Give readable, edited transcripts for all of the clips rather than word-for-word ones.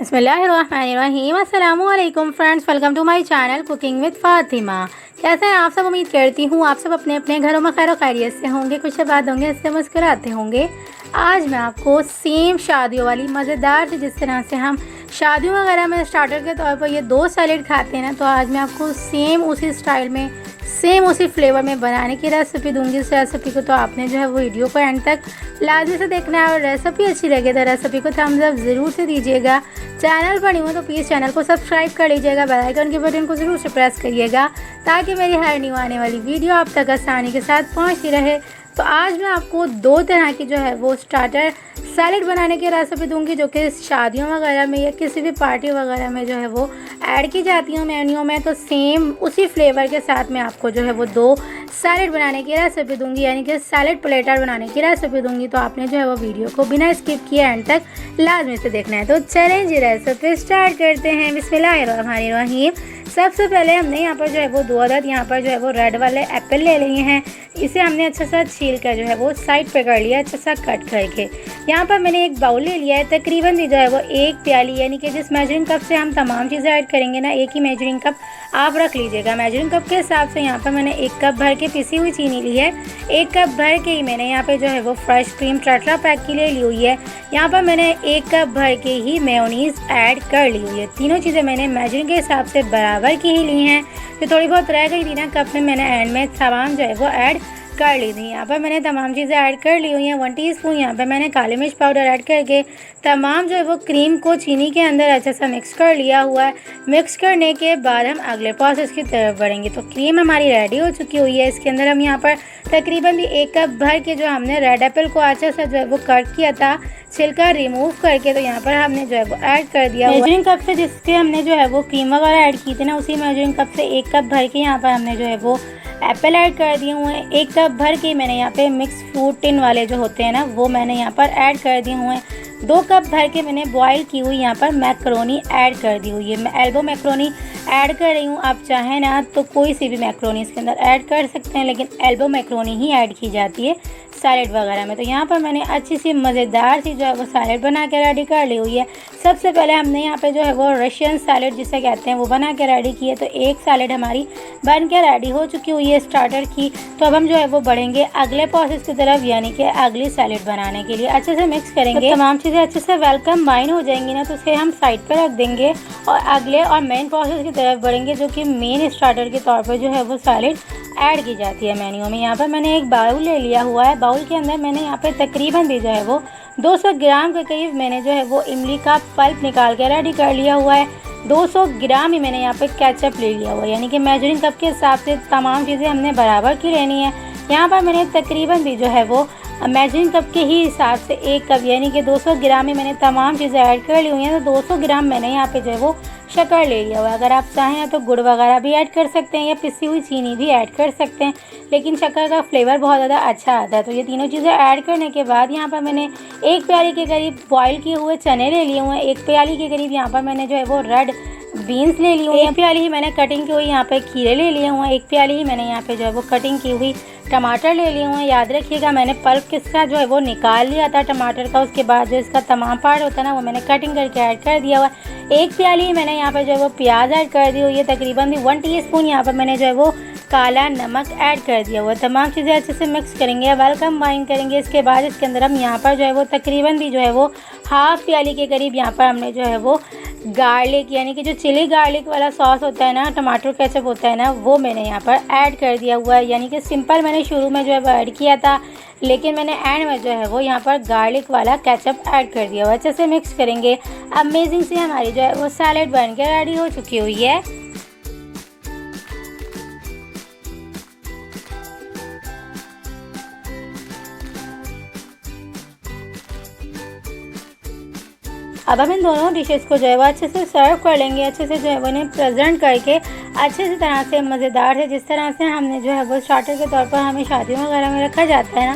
बिस्मिल्लाहिर्रहमानिर्रहीम। अस्सलामुअलैकुम friends, welcome to my channel cooking with Fatima. कैसे हैं आप सब? उम्मीद करती हूँ आप सब अपने अपने घरों में खैर खैरियत से होंगे, खुश आबाद होंगे, इससे मुस्कुराते होंगे। आज मैं आपको सेम शादियों वाली मज़ेदार से, जिस तरह से हम शादियों वगैरह में स्टार्टर के तौर पर ये दो सैलेड खाते हैं ना, तो आज मैं आपको सेम उसी स्टाइल में, सेम उसी फ्लेवर में बनाने की रेसिपी दूंगी। इस रेसिपी को तो आपने जो है वो वीडियो को एंड तक लाजमी से देखना है, और रेसिपी अच्छी लगे तो रेसिपी को थम्स अप ज़रूर से दीजिएगा। चैनल पर नहीं हो तो प्लीज़ चैनल को सब्सक्राइब कर लीजिएगा, बेल आइकन के बटन को ज़रूर से प्रेस करिएगा ताकि मेरी हर न्यू आने वाली वीडियो आप तक आसानी के साथ पहुँचती रहे। तो आज मैं आपको दो तरह की जो है वो स्टार्टर सैलेड बनाने की रेसिपी दूंगी, जो कि शादियों वगैरह में या किसी भी पार्टी वगैरह में जो है वो ऐड की जाती हूँ मेन्यू में। तो सेम उसी फ्लेवर के साथ मैं आपको जो है वो दो सैलेड बनाने की रेसिपी दूंगी, यानी कि सैलेड प्लेटर बनाने की रेसिपी दूंगी। तो आपने जो है वो वीडियो को बिना स्किप किए एंड तक लाजमी से देखना है। तो चलें जी, रेसिपी स्टार्ट करते हैं। बिस्मिल्लाहिर्रहमानिर्रहीम। सबसे पहले हमने यहाँ पर जो है वो 2 अदद यहाँ पर जो है वो रेड वाले एप्पल ले लिए हैं। इसे हमने अच्छा सा छील कर जो है वो साइड पे कर लिया, अच्छा सा कट करके। यहाँ पर मैंने एक बाउल ले लिया है, तकरीबन भी जो है वो 1 प्याली, यानी कि जिस मेजरिंग कप से हम तमाम चीज़ें ऐड करेंगे ना, एक ही मेजरिंग कप आप रख लीजिएगा। मेजरिंग कप के हिसाब से यहाँ पर मैंने 1 कप भर के पिसी हुई चीनी ली है। 1 कप भर के ही मैंने यहाँ पे जो है वो फ्रेश क्रीम टेट्रा पैक की ले ली हुई है। यहाँ पर मैंने 1 कप भर के ही मेयोनीज़ ऐड कर ली हुई है। तीनों चीज़ें मैंने मेजरिंग के हिसाब से बराबर की ही ली हैं। जो थोड़ी बहुत रह गई थी ना कप में, मैंने एंड में सामान जो है वो ऐड कर ली थी। यहाँ पर मैंने तमाम चीज़ें ऐड कर ली हुई हैं। 1 टीस्पून यहाँ पर मैंने काली मिर्च पाउडर ऐड करके तमाम जो है वो क्रीम को चीनी के अंदर अच्छा सा मिक्स कर लिया हुआ है। मिक्स करने के बाद हम अगले प्रोसेस की तरफ बढ़ेंगे। तो क्रीम हमारी रेडी हो चुकी हुई है। इसके अंदर हम यहाँ पर तकरीबन भी 1 कप भर के जो हमने रेड एप्पल को अच्छा सा जो है वो कट किया था, छिलका रिमूव करके, तो यहाँ पर हमने जो है वो ऐड कर दिया। मेजरिंग कप से जिसके हमने जो है वो क्रीम वगैरह ऐड की थी ना, उसी मेजरिंग कप से 1 कप भर के यहाँ पर हमने जो है वो एप्पल ऐड कर दिए हुए हैं। 1 कप भर के मैंने यहाँ पे मिक्स फ्रूट टिन वाले जो होते हैं ना, वो मैंने यहाँ पर ऐड कर दिए हुए हैं। 2 कप भर के मैंने बॉईल की हुई यहाँ पर मैक्रोनी ऐड कर दी हुई है। मैं एल्बो मैक्रोनी ऐड कर रही हूँ। आप चाहें ना तो कोई सी भी मैक्रोनी इसके अंदर ऐड कर सकते हैं, लेकिन एल्बो मैक्रोनी ही ऐड की जाती है सैलेड वगैरह में। तो यहाँ पर मैंने अच्छी सी मज़ेदार सी जो है वो सैलेड बना के रेडी कर ली हुई है। सबसे पहले हमने यहाँ पे जो है वो रशियन सैलेड जिसे कहते हैं वो बना के रेडी की है। तो एक सैलेड हमारी बन के रेडी हो चुकी हुई है स्टार्टर की। तो अब हम जो है वो बढ़ेंगे अगले प्रोसेस की तरफ, यानी कि अगली सैलेड बनाने के लिए। अच्छे से मिक्स करेंगे, तो तमाम चीज़ें अच्छे से वेल कंबाइन हो जाएंगी ना, तो उसे हम साइड पर रख देंगे और अगले और मेन प्रोसेस की तरफ बढ़ेंगे, जो कि मेन स्टार्टर के तौर पर जो है वो सैलेड ऐड की जाती है मेन्यू में। यहाँ पर मैंने एक बाउल ले लिया हुआ है। बाउल के अंदर मैंने यहाँ पे तकरीबन भी जो है वो 200 ग्राम के करीब मैंने जो है वो इमली का पल्प निकाल के रेडी कर लिया हुआ है। 200 ग्राम ही मैंने यहाँ पे केचप ले लिया हुआ है, यानी कि मेजरिंग कप के हिसाब से तमाम चीज़ें हमने बराबर की लेनी है। यहाँ पर मैंने तकरीबन भी जो है वो मेजरिंग कप के ही हिसाब से 1 कप, यानी कि 200 ग्राम में मैंने तमाम चीज़ें ऐड कर ली हुई हैं। तो 200 ग्राम मैंने यहाँ पे जो है वो शक्कर ले लिया हुआ है। अगर आप चाहें तो गुड़ वगैरह भी ऐड कर सकते हैं या पिसी हुई चीनी भी ऐड कर सकते हैं, लेकिन शक्कर का फ्लेवर बहुत ज़्यादा अच्छा आता है। तो ये तीनों चीज़ें ऐड करने के बाद यहाँ पर मैंने 1 प्याली के करीब बॉईल किए हुए चने ले लिए हुए हैं। 1 प्याली के करीब यहाँ पर मैंने जो है वो रेड बीन्स ले ली हुई है। 1 प्याली ही मैंने कटिंग की हुई यहाँ पे खीरे ले लिए हुए हैं। 1 प्याली ही मैंने यहाँ पे जो है वो कटिंग की हुई टमाटर ले लिए हुए हैं। याद रखिएगा, मैंने पल्प के साथ जो है वो निकाल लिया था टमाटर का। उसके बाद जो इसका तमाम पार्ट होता है ना, वो मैंने कटिंग करके ऐड कर दिया हुआ है। 1 प्याली ही मैंने यहाँ पे जो है वो प्याज ऐड कर दी हुई है। तकरीबन भी 1 टीस्पून यहाँ पर मैंने जो है वो काला नमक ऐड कर दिया हुआ है। तमाम चीज़ें अच्छे से मिक्स करेंगे, वेल कंबाइन करेंगे। इसके बाद इसके अंदर हम यहाँ पर जो है वो तकरीबन भी जो है वो 1/2 प्याली के करीब यहाँ पर हमने जो है वो गार्लिक, यानी कि जो चिली गार्लिक वाला सॉस होता है ना, टमाटर केचप होता है ना, वो मैंने यहाँ पर ऐड कर दिया हुआ है। यानी कि सिंपल मैंने शुरू में जो है वो ऐड किया था, लेकिन मैंने एंड में जो है वो यहाँ पर गार्लिक वाला केचप ऐड कर दिया हुआ है। अच्छे से मिक्स करेंगे। अमेजिंग सी हमारी जो है वो सैलेड बन के रेडी हो चुकी हुई है। अब हम इन दोनों डिशेस को जो है वो अच्छे से सर्व कर लेंगे। अच्छे से जो है वो इन्हें प्रेजेंट करके अच्छे से तरह से मज़ेदार से, जिस तरह से हमने जो है वो स्टार्टर के तौर पर हमें शादियों वगैरह में रखा जाता है ना,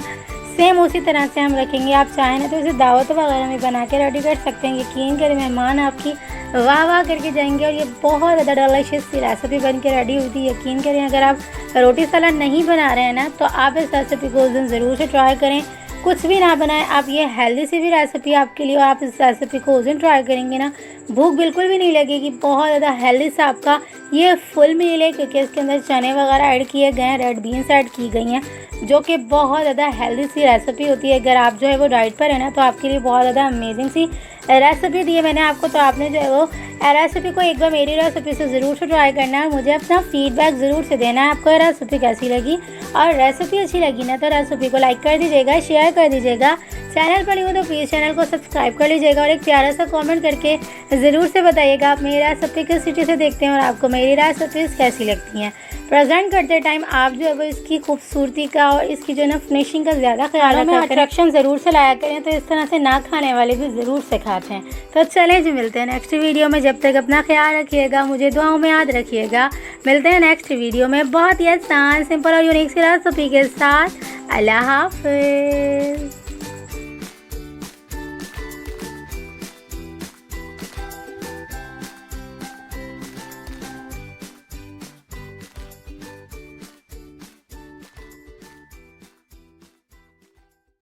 सेम उसी तरह से हम रखेंगे। आप चाहें ना तो इसे दावत वगैरह में बना के रेडी कर सकते हैं। यकीन करें, मेहमान आपकी वाह वाह करके जाएंगे। और ये बहुत ज़्यादा डिलीशियस सी रेसिपी बन के रेडी हुई थी। यकीन करें, अगर आप रोटी सलाद नहीं बना रहे हैं ना, तो आप इस रेसिपी को उस दिन ज़रूर से ट्राई करें। कुछ भी ना बनाएं आप, ये हेल्दी सी भी रेसिपी आपके लिए, और आप इस रेसिपी को उस दिन ट्राई करेंगे ना, भूख बिल्कुल भी नहीं लगेगी। बहुत ज़्यादा हेल्दी सा आपका ये फुल मील है, क्योंकि इसके अंदर चने वगैरह ऐड किए गए हैं, रेड बीन्स ऐड की गई हैं, जो कि बहुत ज़्यादा हेल्दी सी रेसिपी होती है। अगर आप जो है वो डाइट पर है ना, तो आपके लिए बहुत ज़्यादा अमेजिंग सी रेसिपी दी है मैंने आपको। तो आपने जो है वो रेसिपी को एक बार मेरी रेसिपी से ज़रूर से ट्राई करना है, मुझे अपना फीडबैक ज़रूर से देना है आपको रेसिपी कैसी लगी। और रेसिपी अच्छी लगी ना तो रेसिपी को लाइक कर दीजिएगा, शेयर कर दीजिएगा। चैनल पर हो तो प्लीज़ चैनल को सब्सक्राइब कर लीजिएगा, और एक प्यारा सा कमेंट करके ज़रूर से बताइएगा आप मेरी रेसिपी किस सिटी से देखते हैं और आपको मेरी रेसिपीज़ कैसी लगती हैं। प्रेजेंट करते टाइम आप जो है वो इसकी खूबसूरती का और इसकी जो है ना फिनिशिंग का ज़्यादा ख्याल रखा करें, अट्रैक्शन ज़रूर से लाया करें, तो इस तरह से ना खाने वाले भी ज़रूर से खाते हैं। तो चलें जी, मिलते हैं नेक्स्ट वीडियो में। जब तक अपना ख्याल रखिएगा, मुझे दुआओं में याद रखिएगा। मिलते हैं नेक्स्ट वीडियो में बहुत ही आसान, सिंपल और यूनिक सी रेसिपी के साथ। अल्लाह हाफ़िज़।